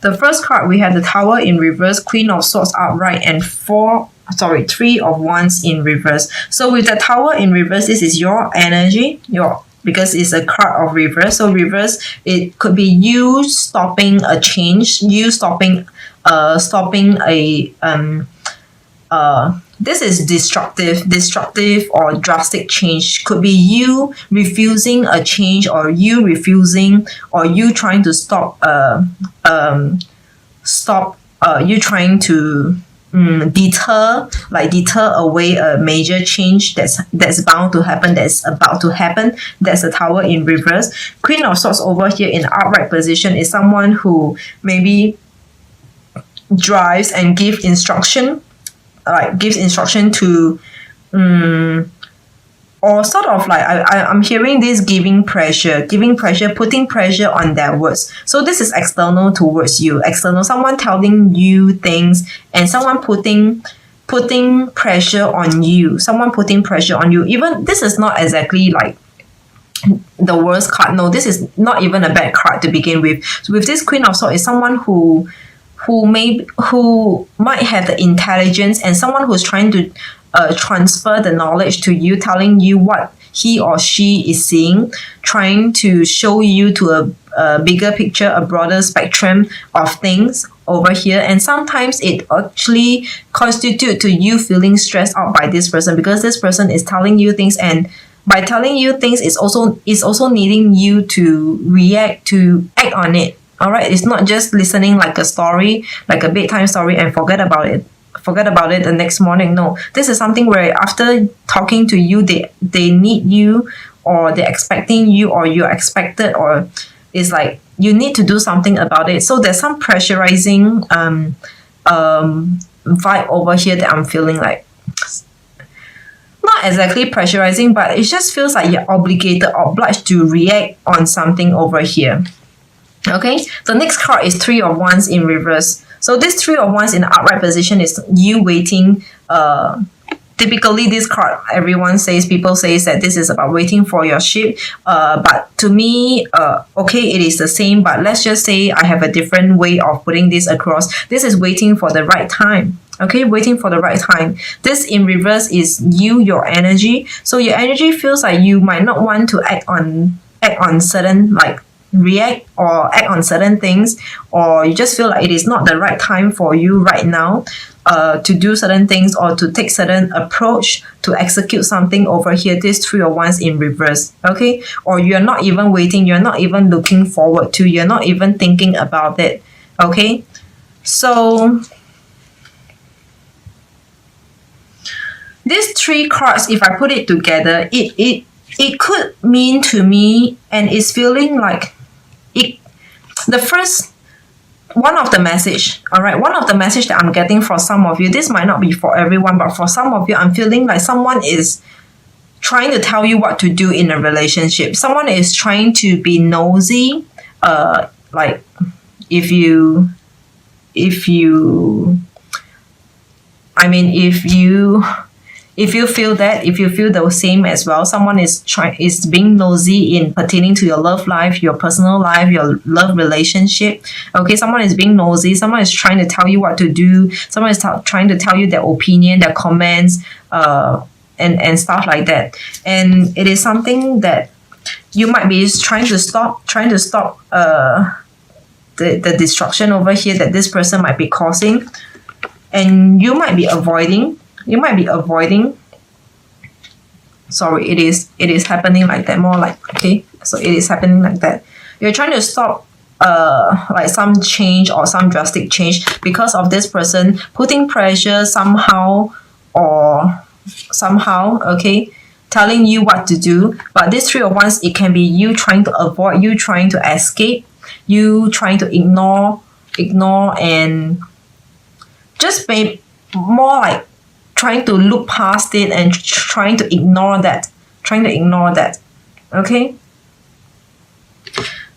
The first card, we have the Tower in reverse, Queen of Swords upright, and 3 of Wands in reverse. So with the Tower in reverse, this is your energy, because it's a card of reverse. So reverse, it could be you stopping a change, you stopping this is destructive or drastic change. Could be you refusing a change, or you trying to you trying to deter away a major change that's bound to happen, that's about to happen. That's the Tower in reverse. Queen of Swords over here in upright position is someone who maybe drives and gives instruction to or sort of like I'm hearing this giving pressure, putting pressure on their words. So this is external towards you, someone telling you things, and someone putting pressure on you, even this is not exactly like the worst card. No, this is not even a bad card to begin with. So with this Queen of Swords is someone who might have the intelligence, and someone who's trying to transfer the knowledge to you, telling you what he or she is seeing, trying to show you to a bigger picture, a broader spectrum of things over here. And sometimes it actually constitute to you feeling stressed out by this person, because this person is telling you things, and by telling you things, it's also needing you to act on it. All right, it's not just listening like a story, like a bedtime story, and forget about it the next morning. No, this is something where after talking to you, they need you, or they're expecting you, or you're expected, or it's like you need to do something about it. So there's some pressurizing vibe over here that I'm feeling like. Not exactly pressurizing, but it just feels like you're obliged to react on something over here. Okay, the next card is 3 of Wands in reverse. So this 3 of Wands in the upright position is you waiting. Typically this card, people say that this is about waiting for your ship. But to me, okay, it is the same, but let's just say I have a different way of putting this across. This is waiting for the right time. Okay, waiting for the right time. This in reverse is your energy. So your energy feels like you might not want to act on certain, like react or act on certain things, or you just feel like it is not the right time for you right now to do certain things, or to take certain approach to execute something over here. This 3 of Wands in reverse. Okay, or you're not even waiting, you're not even looking forward to, you're not even thinking about it. Okay, so these 3 cards, if I put it together, it could mean to me, and it's feeling like one of the message that I'm getting for some of you, this might not be for everyone, but for some of you, I'm feeling like someone is trying to tell you what to do in a relationship. Someone is trying to be nosy. Like if you feel that, if you feel the same as well, someone is being nosy in pertaining to your love life, your personal life, your love relationship. Okay, someone is being nosy, someone is trying to tell you what to do, someone is trying to tell you their opinion, their comments, and stuff like that. And it is something that you might be trying to stop the destruction over here that this person might be causing, and you might be avoiding. Sorry, it is happening like that, more like, okay, so it is happening like that. You're trying to stop like some change or some drastic change because of this person putting pressure somehow, okay, telling you what to do. But this 3 of Wands, it can be you trying to avoid, you trying to escape, you trying to ignore, and just be more like trying to look past it and trying to ignore that. Okay,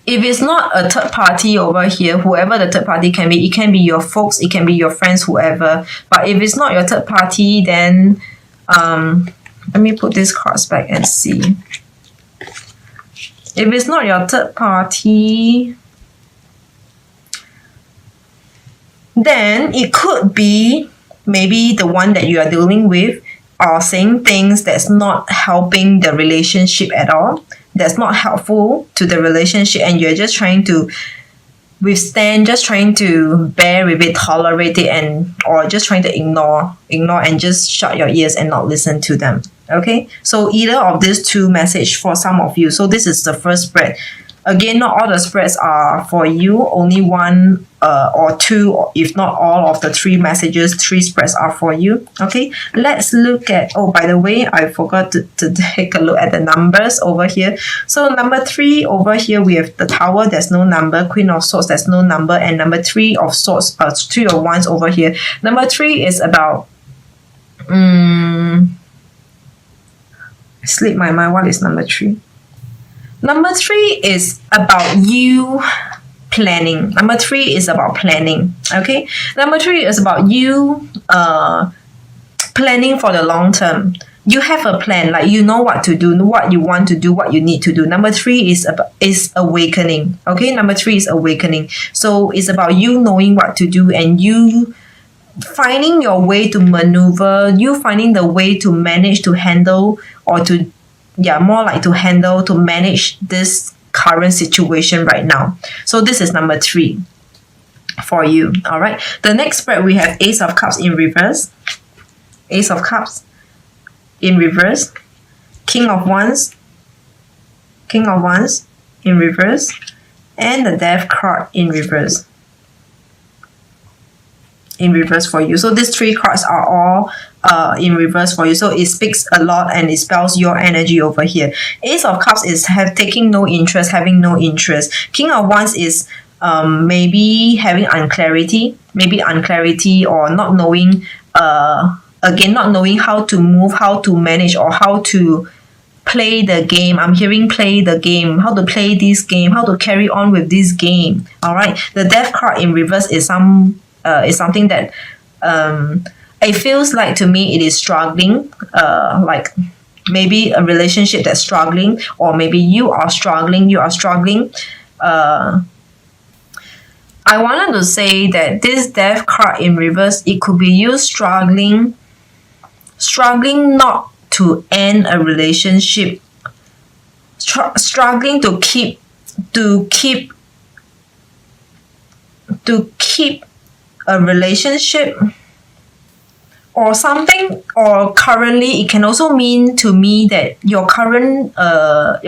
if it's not a third party over here, whoever the third party can be, it can be your folks, it can be your friends, whoever. But if it's not your third party, then let me put these cards back and see. If it's not your third party, then it could be maybe the one that you are dealing with are saying things that's not helping the relationship at all, that's not helpful to the relationship, and you're just trying to withstand, just trying to bear with it, tolerate it, and or just trying to ignore and just shut your ears and not listen to them. Okay, so either of these two message for some of you. So this is the first spread. Again, not all the spreads are for you. Only one or two, or if not all of the three messages, three spreads are for you. Okay, let's look at, oh, by the way, I forgot to take a look at the numbers over here. So number 3 over here, we have the Tower, there's no number. Queen of Swords, there's no number. And number 3 of Swords, 3 of Wands over here. Number 3 is about, slip my mind, what is number 3? Number 3 is about you planning. Number 3 is about planning. Okay. Number 3 is about you planning for the long term. You have a plan, like you know what to do, what you want to do, what you need to do. Number 3 is awakening. Okay. Number 3 is awakening. So it's about you knowing what to do and you finding your way to maneuver, you finding the way to manage, to handle, or to more like to handle, to manage this current situation right now. So this is number 3 for you. All right. The next spread, we have Ace of Cups in reverse. Ace of Cups in reverse. King of Wands. King of Wands in reverse. And the Death card in reverse. In reverse for you. So these 3 cards are all in reverse for you. So it speaks a lot and it spells your energy over here. Ace of Cups is taking no interest, having no interest. King of Wands is maybe having unclarity, or not knowing, again, not knowing how to move, how to manage, or how to play the game. I'm hearing play the game, how to play this game, how to carry on with this game. All right. The Death card in reverse is something that it feels like to me it is struggling, like maybe a relationship that's struggling, or maybe you are struggling. I wanted to say that this Death card in reverse, it could be you struggling not to end a relationship, struggling to keep a relationship or something, or currently it can also mean to me that your current love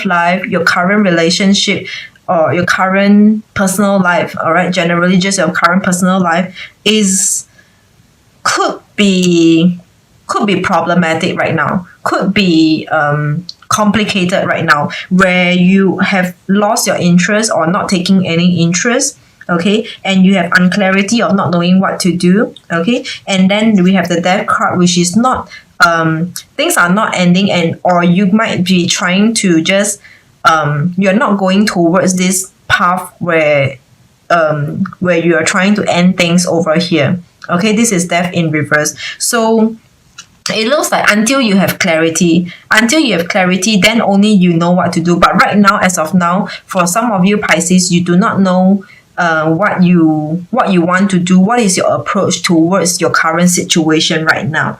life, your current relationship, or your current personal life, all right, generally just your current personal life could be problematic right now, could be complicated right now, where you have lost your interest or not taking any interest. Okay, and you have unclarity of not knowing what to do. Okay, and then we have the Death card, which is not things are not ending, and or you might be trying to just you're not going towards this path where you are trying to end things over here. Okay, this is Death in reverse. So it looks like until you have clarity, then only you know what to do. But right now, as of now, for some of you Pisces, you do not know what you want to do. What is your approach towards your current situation right now?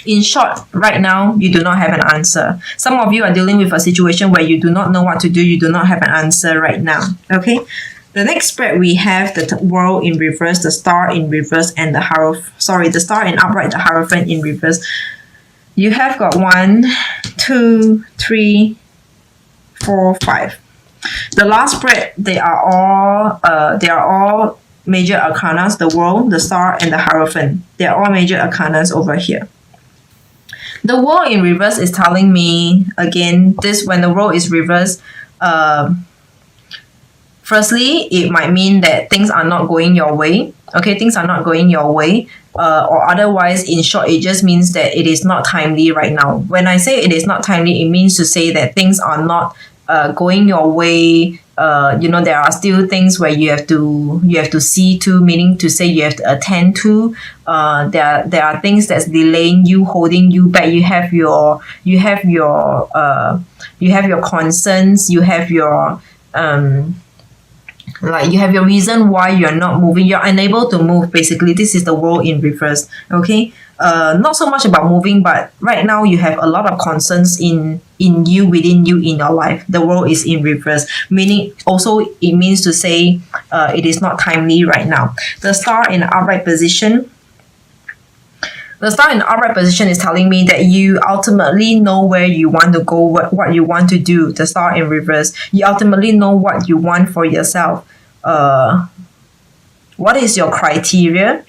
In short, right now, you do not have an answer. Some of you are dealing with a situation where you do not know what to do. You do not have an answer right now. Okay. The next spread, we have the World in reverse, the Star in reverse, and the Star in upright, the Hierophant in reverse. You have got 1, 2, 3, 4, 5. The last spread, they are all major arcanas, the World, the Star, and the Hierophant. They are all major arcanas over here. The World in reverse is telling me, again, this when the World is reversed, firstly, it might mean that things are not going your way. Okay, things are not going your way. Or otherwise, in short, it just means that it is not timely right now. When I say it is not timely, it means to say that things are not going your way. There are still things where you have to see to, meaning to say you have to attend to. There are things that's delaying you, holding you back. You have your concerns. You have your Like you have your reason why you're not moving, you're unable to move. Basically, this is the world in reverse. Okay, not so much about moving, but right now you have a lot of concerns in you, within you, in your life. The world is in reverse, meaning also it means to say it is not timely right now. The star in upright position. The star in upright position is telling me that you ultimately know where you want to go, what you want to do. The star in reverse, you ultimately know what you want for yourself. What is your criteria?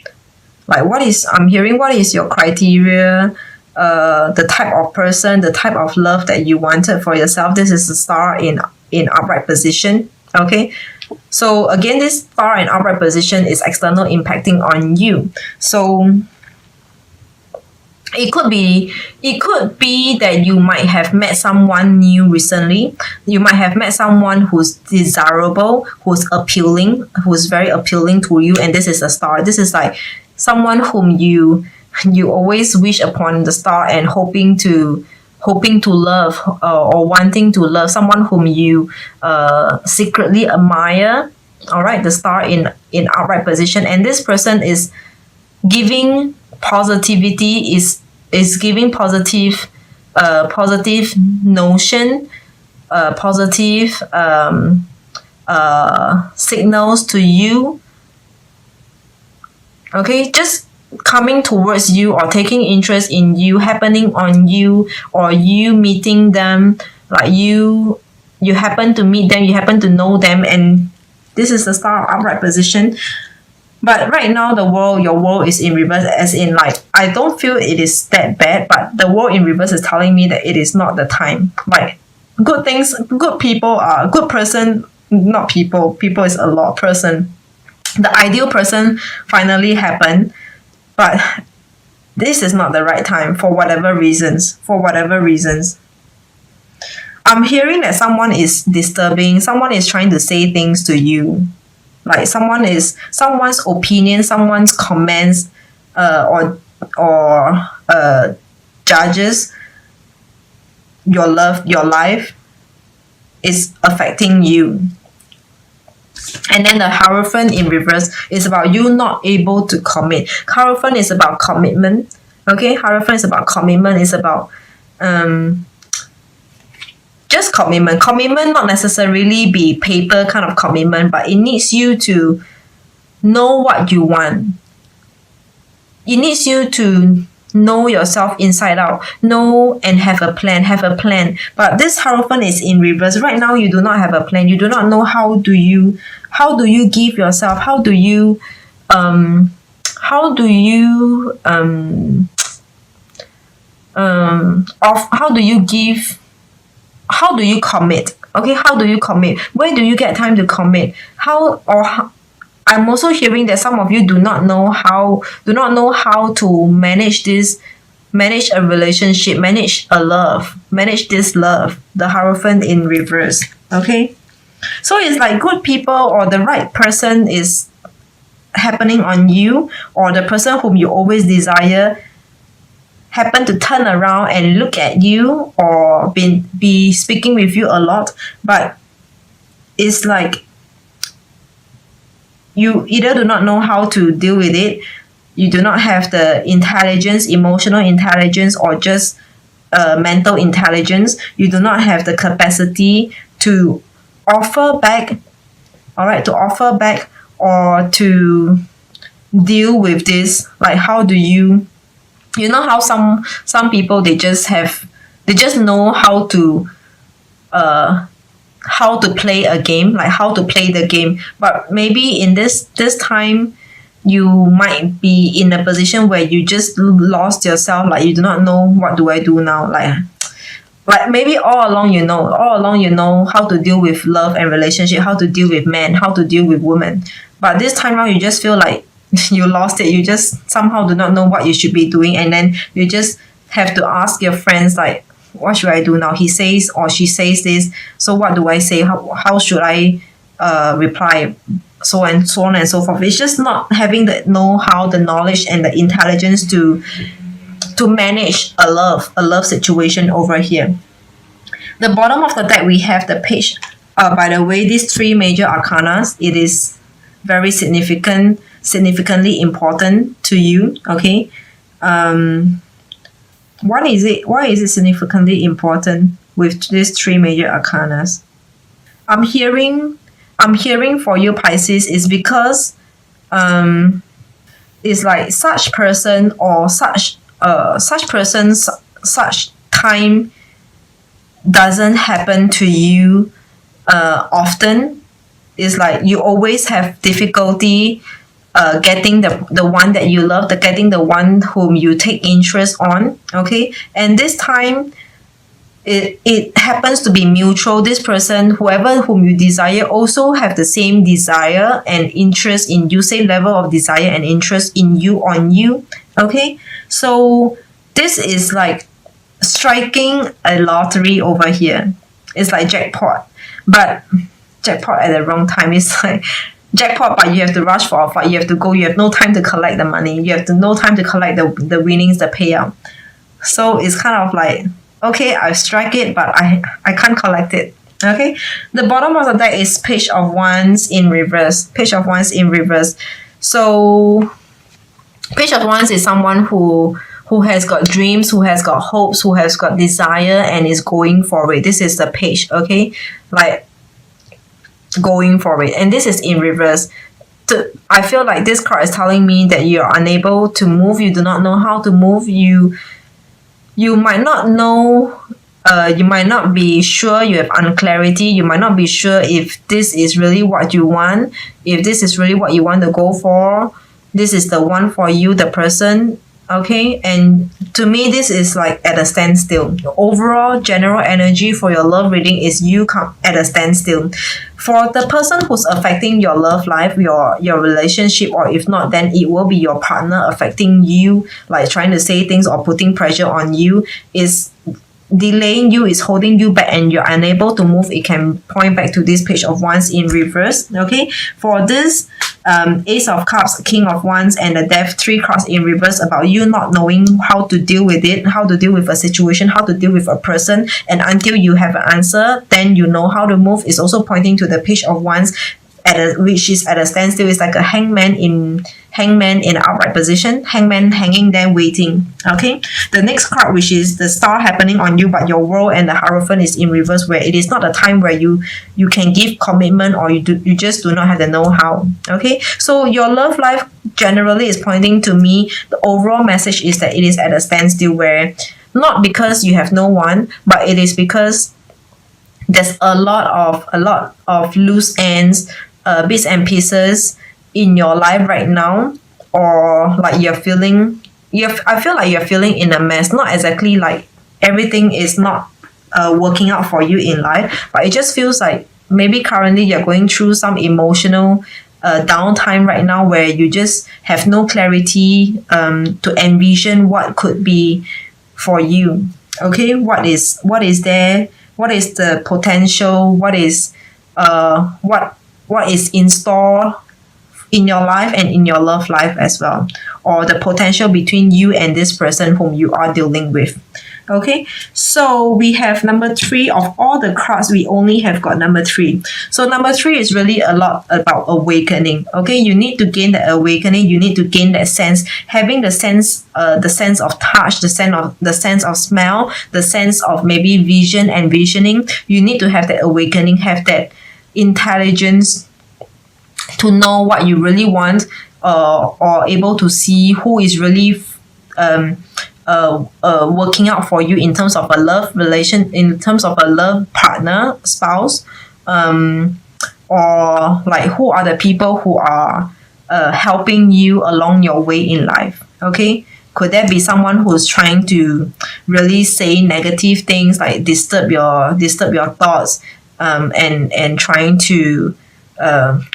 Like I'm hearing, what is your criteria? The type of person, the type of love that you wanted for yourself. This is the star in upright position. Okay. So again, this star in upright position is external impacting on you. So it could be that you might have met someone new recently. You might have met someone who's desirable, who's appealing, who's very appealing to you, and this is a star. This is like someone whom you always wish upon the star and hoping to love, or wanting to love, someone whom you secretly admire. All right, the star in upright position, and this person is giving positivity, is giving positive notion, positive signals to you. Okay, just coming towards you or taking interest in you, happening on you, or you meeting them, like you happen to meet them, you happen to know them, and this is the star upright position. But right now, your world is in reverse, as in like, I don't feel it is that bad, but the world in reverse is telling me that it is not the time. Like, good things, good people are, good person, not people, people is a lot, person. The ideal person finally happened, but this is not the right time for whatever reasons, I'm hearing that someone is disturbing, someone is trying to say things to you. Like someone's opinion, someone's comments, or judges your life is affecting you. And then the Hierophant in reverse is about you not able to commit. Hierophant is about commitment. Okay, Hierophant is about commitment. It's about just commitment. Commitment not necessarily be paper kind of commitment, but it needs you to know what you want. It needs you to know yourself inside out. Know and have a plan. But this Hierophant is in reverse. Right now you do not have a plan. You do not know how do you give yourself, how do you commit? Okay, how do you commit? Where do you get time to commit? I'm also hearing that some of you do not know how to manage a relationship, manage this love, the Hierophant in reverse. Okay, so it's like good people or the right person is happening on you, or the person whom you always desire happen to turn around and look at you, or be speaking with you a lot, but it's like you either do not know how to deal with it, you do not have the intelligence, emotional intelligence, or just mental intelligence. You do not have the capacity to offer back, or to deal with this. Like, how do you know how some people they just know how to play a game, like how to play the game, but maybe in this time you might be in a position where you just lost yourself, like you do not know what do I do now, like maybe all along you know how to deal with love and relationship, how to deal with men, how to deal with women, but this time around you just feel like you lost it. You just somehow do not know what you should be doing, and then you just have to ask your friends, like, what should I do now? He says or she says this, so what do I say? How should I reply? So on and so forth. It's just not having the know-how, the knowledge, and the intelligence to manage a love situation over here. The bottom of the deck we have the Page By the way, these three major arcanas, it is very significantly important to you. Okay. Why is it significantly important with these three major arcanas? I'm hearing for you, Pisces, is because it's like such person or such person's such time doesn't happen to you often. It's like you always have difficulty getting the one that you love, getting the one whom you take interest on. Okay, and this time it happens to be mutual. This person, whoever whom you desire, also have the same desire and interest in you, same level of desire and interest in you, on you. Okay, so this is like striking a lottery over here. It's like jackpot, but jackpot at the wrong time. It's like jackpot, but you have to rush for a fight. You have to go. You have no time to collect the money. You have no time to collect the winnings, the payout. So it's kind of like, okay, I strike it, but I can't collect it. Okay, the bottom of the deck is Page of Wands in reverse. Page of Wands in reverse. So Page of Wands is someone who has got dreams, who has got hopes, who has got desire and is going for it. This is the page, okay? Like going for it. And this is in reverse. I feel like this card is telling me that you're unable to move. You do not know how to move. You might not know, you might not be sure, you have unclarity. You might not be sure if this is really what you want, if this is really what you want to go for. This is the one for you, the person. Okay, and to me, this is like at a standstill. The overall general energy for your love reading is you come at a standstill. For the person who's affecting your love life, your relationship, or if not, then it will be your partner affecting you, like trying to say things or putting pressure on you, is delaying you, is holding you back, and you're unable to move. It can point back to this Page of Wands in reverse. Okay, for this Ace of Cups, King of Wands, and the Death, three cards in reverse about you not knowing how to deal with it, how to deal with a situation, how to deal with a person, and until you have an answer, then you know how to move. Is also pointing to the Page of Wands which is at a standstill. It's like a hangman in an upright position, hangman hanging there waiting. Okay, the next card, which is the Star happening on you, but your World and the Hierophant is in reverse, where it is not a time where you can give commitment, or you just do not have the know-how. Okay, so your love life generally is pointing to me, the overall message is that it is at a standstill, where not because you have no one, but it is because there's a lot of loose ends, bits and pieces in your life right now, or like I feel like you're feeling in a mess. Not exactly like everything is not working out for you in life, but it just feels like maybe currently you're going through some emotional downtime right now, where you just have no clarity to envision what could be for you. Okay, what is there? What is the potential? What is in store in your life and in your love life as well, or the potential between you and this person whom you are dealing with. Okay, so we have number 3 of all the cards. We only have got number 3. So number 3 is really a lot about awakening. Okay, you need to gain the awakening. You need to gain that sense, having the sense of touch, the sense of smell, the sense of maybe vision and visioning. You need to have that awakening, have that intelligence to know what you really want, or able to see who is really working out for you in terms of a love relation, in terms of a love partner, spouse, or like who are the people who are helping you along your way in life. Okay, could there be someone who's trying to really say negative things, like disturb your thoughts, and trying to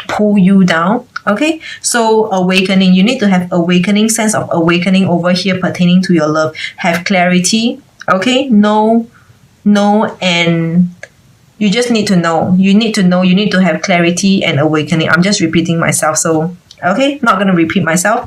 pull you down? Okay, so awakening, you need to have awakening, sense of awakening over here pertaining to your love. Have clarity. Okay, know, and you just need to know. You need to have clarity and awakening. I'm just repeating myself, so okay, not going to repeat myself.